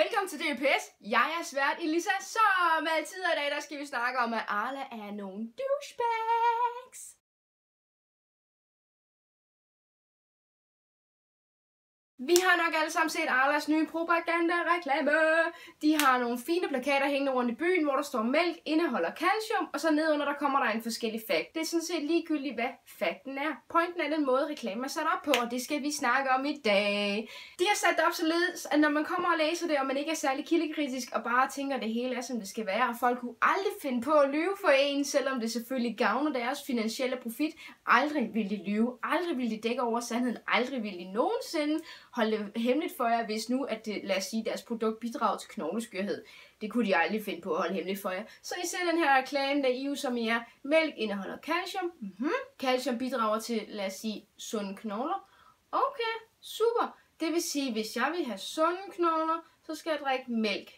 Velkommen til DPS. Jeg er svært Elisa. Som altid i dag, der skal vi snakke om, at Arla er nogle douchebags. Vi har nok alle sammen set Arlas nye propagandareklame. De har nogle fine plakater hængende rundt i byen, hvor der står mælk indeholder calcium, og så nedenunder der kommer der en forskellig fakt. Det er sådan set ligegyldigt, hvad fakten er. Pointen er den måde, reklamen er sat op på, og det skal vi snakke om i dag. De har sat det op således, at når man kommer og læser det, og man ikke er særlig kildekritisk, og bare tænker, at det hele er, som det skal være, og folk kunne aldrig finde på at lyve for en, selvom det selvfølgelig gavner deres finansielle profit. Aldrig vil de lyve, aldrig vil de dække over sandheden, aldrig vil de nogensinde holde det hemmeligt for jer, hvis nu, at det, lad os sige, deres produkt bidrager til knogleskørhed. Det kunne de aldrig finde på at holde hemmeligt for jer. Så I ser den her reklame, der I som I er. Mælk indeholder calcium. Calcium bidrager til, lad os sige, sunde knogler. Okay, super. Det vil sige, hvis jeg vil have sunde knogler, så skal jeg drikke mælk.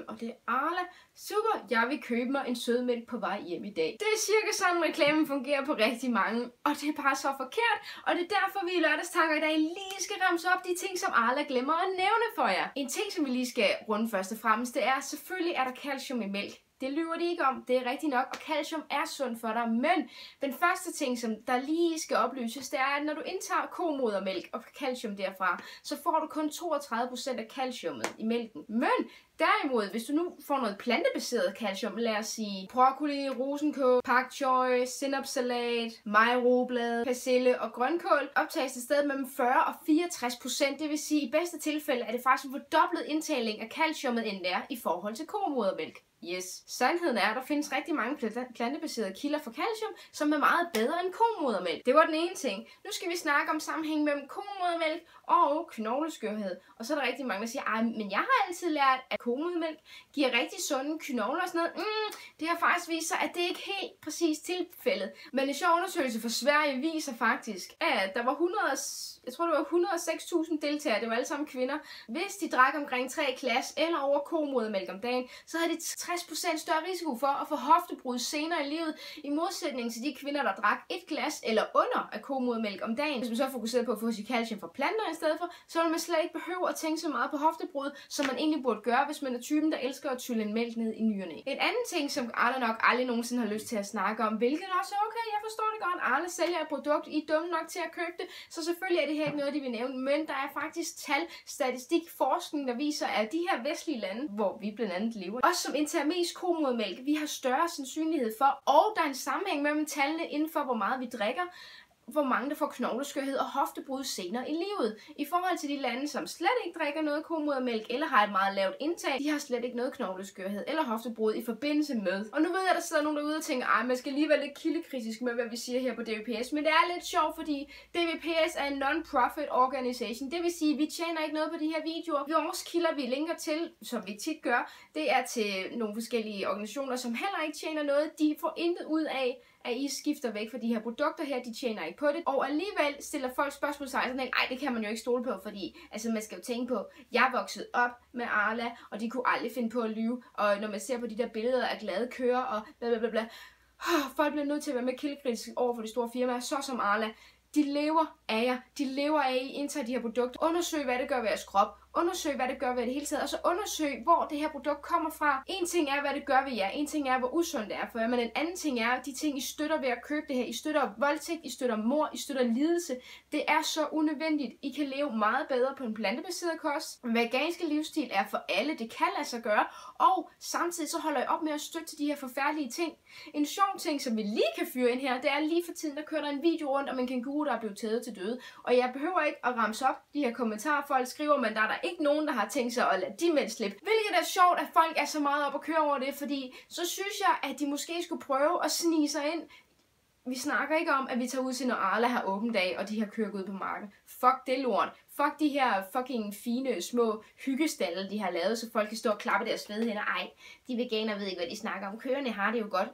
Og det er Arla. Super, jeg vil købe mig en sødmælk på vej hjem i dag. Det er cirka sådan, reklamen fungerer på rigtig mange, og det er bare så forkert. Og det er derfor, vi i Lørdagstanker i dag lige skal ramse op de ting, som Arla glemmer at nævne for jer. En ting, som vi lige skal runde først og fremmest, det er, selvfølgelig er der calcium i mælk. Det lyver de ikke om, det er rigtigt nok, og calcium er sundt for dig, men den første ting, som der lige skal oplyses, det er, at når du indtager komodermælk og calcium derfra, så får du kun 32% af calciumet i mælken. Men derimod, hvis du nu får noget plantebaseret calcium, lad os sige broccoli, rosenkål, pak choi, sinapsalat, majroblade, persille og grønkål, optages til stedet mellem 40 og 64%. Det vil sige, i bedste tilfælde er det faktisk en fordoblet indtagning af calciumet, end det er i forhold til komodermælk. Yes. Sandheden er, at der findes rigtig mange plantebaserede kilder for calcium, som er meget bedre end komodermælk. Det var den ene ting. Nu skal vi snakke om sammenhæng mellem komodermælk og knogleskørhed. Og så er der rigtig mange, der siger, men jeg har altid lært, at komodermælk giver rigtig sunde knogler og sådan noget. Det har faktisk vist sig, at det ikke helt præcis tilfældet. Men en sjov undersøgelse fra Sverige viser faktisk, at der var 106.000 deltagere, det var alle sammen kvinder. Hvis de drak omkring 3 glas eller over komodermælk om dagen, så havde de 60% større risiko for at få hoftebrud senere i livet, i modsætning til de kvinder, der drak 1 glas eller under af komodermælk om dagen. Hvis man så fokuserede på at få sit calcium fra planter i stedet for, så ville man slet ikke behøve at tænke så meget på hoftebrud, som man egentlig burde gøre, hvis man er typen, der elsker at tylle en mælk ned i nyerne. En anden ting, som Arla nok aldrig nogensinde har lyst til at snakke om, hvilket også er okay, jeg forstår det godt, Arla sælger et produkt, I er dumme nok til at købe det, så selvfølgelig er det her ikke noget, de vil nævne, men der er faktisk tal, statistik, forskning, der viser, at de her vestlige lande, hvor vi blandt andet lever, også som indtager mest komodermælk, vi har større sandsynlighed for, og der er en sammenhæng mellem tallene inden for, hvor meget vi drikker, hvor mange der får knogleskørhed og hoftebrud senere i livet. I forhold til de lande, som slet ikke drikker noget komodermælk, eller har et meget lavt indtag, de har slet ikke noget knogleskørhed eller hoftebrud i forbindelse med. Og nu ved jeg, at der sidder nogen derude og tænker, man skal lige være lidt kildekritisk med, hvad vi siger her på DVPS, men det er lidt sjovt, fordi DVPS er en non-profit organisation. Det vil sige, at vi tjener ikke noget på de her videoer. Vores kilder, vi linker til, som vi tit gør, det er til nogle forskellige organisationer, som heller ikke tjener noget. De får intet ud af, at I skifter væk fra de her produkter her, de tjener ikke på det. Og alligevel stiller folk spørgsmål sig sådan, det kan man jo ikke stole på, fordi altså man skal jo tænke på, jeg er vokset op med Arla, og de kunne aldrig finde på at lyve. Og når man ser på de der billeder af glade køer og blablabla, folk bliver nødt til at være med kildekritisk over for de store firmaer, så som Arla. De lever af jer. De lever af, I indtager de her produkter. Undersøg, hvad det gør ved jeres krop. Undersøg, hvad det gør ved det hele taget. Og så undersøg, hvor det her produkt kommer fra. En ting er, hvad det gør ved jer. En ting er, hvor usundt det er for jer. Men en anden ting er, de ting, I støtter ved at købe det her. I støtter voldtægt, I støtter mord, I støtter lidelse. Det er så unødvendigt. I kan leve meget bedre på en plantebaseret kost. En veganske livsstil er for alle. Det kan lade sig gøre. Og samtidig så holder I op med at støtte til de her forfærdelige ting. En sjov ting, som vi lige kan fyre ind her, det er lige for tiden, der kører der en video rundt om en kænguru, der er blevet taget til døde. Og jeg behøver ikke at ramse op de her kommentarer, folk skriver, men der er ikke nogen, der har tænkt sig at lade de mænd slippe. Hvilket er sjovt, at folk er så meget op at køre over det, fordi så synes jeg, at de måske skulle prøve at snige sig ind. Vi snakker ikke om, at vi tager ud til, når Arla har åben dag, og de her kører ud på marken. Fuck det lort. Fuck de her fucking fine, små hyggestalle, de har lavet, så folk kan stå og klappe deres fede hænder. Ej, de veganer ved ikke, hvad de snakker om. Køerne har det jo godt.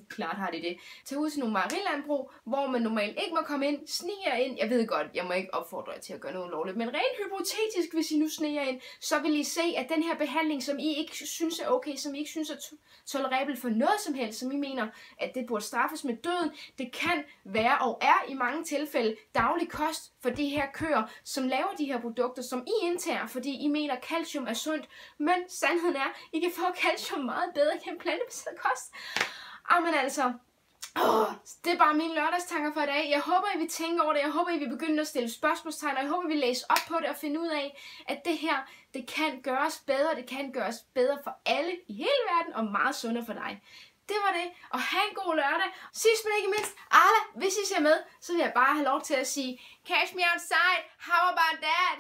Klart har de det. Tag ud til nogle mejerilandbrug, hvor man normalt ikke må komme ind. Sniger ind. Jeg ved godt, jeg må ikke opfordre jer til at gøre noget lovligt. Men rent hypotetisk, hvis I nu sniger ind, så vil I se, at den her behandling, som I ikke synes er okay, som I ikke synes er tolerabel for noget som helst, som I mener, at det burde straffes med døden, det kan være og er i mange tilfælde daglig kost for de her køer, som laver de her produkter, som I indtager, fordi I mener, at calcium er sundt. Men sandheden er, at I kan få calcium meget bedre gennem plantebaseret kost. Men altså, det er bare mine lørdagstanker for i dag. Jeg håber, I vil tænke over det. Jeg håber, I vil begynde at stille spørgsmålstegn. Og jeg håber, I vil læse op på det og finde ud af, at det her, det kan gøres bedre. Det kan gøres bedre for alle i hele verden og meget sundere for dig. Det var det, og have en god lørdag. Sidst men ikke mindst, Arla, hvis I ser med, så vil jeg bare have lov til at sige, catch me outside, how about that?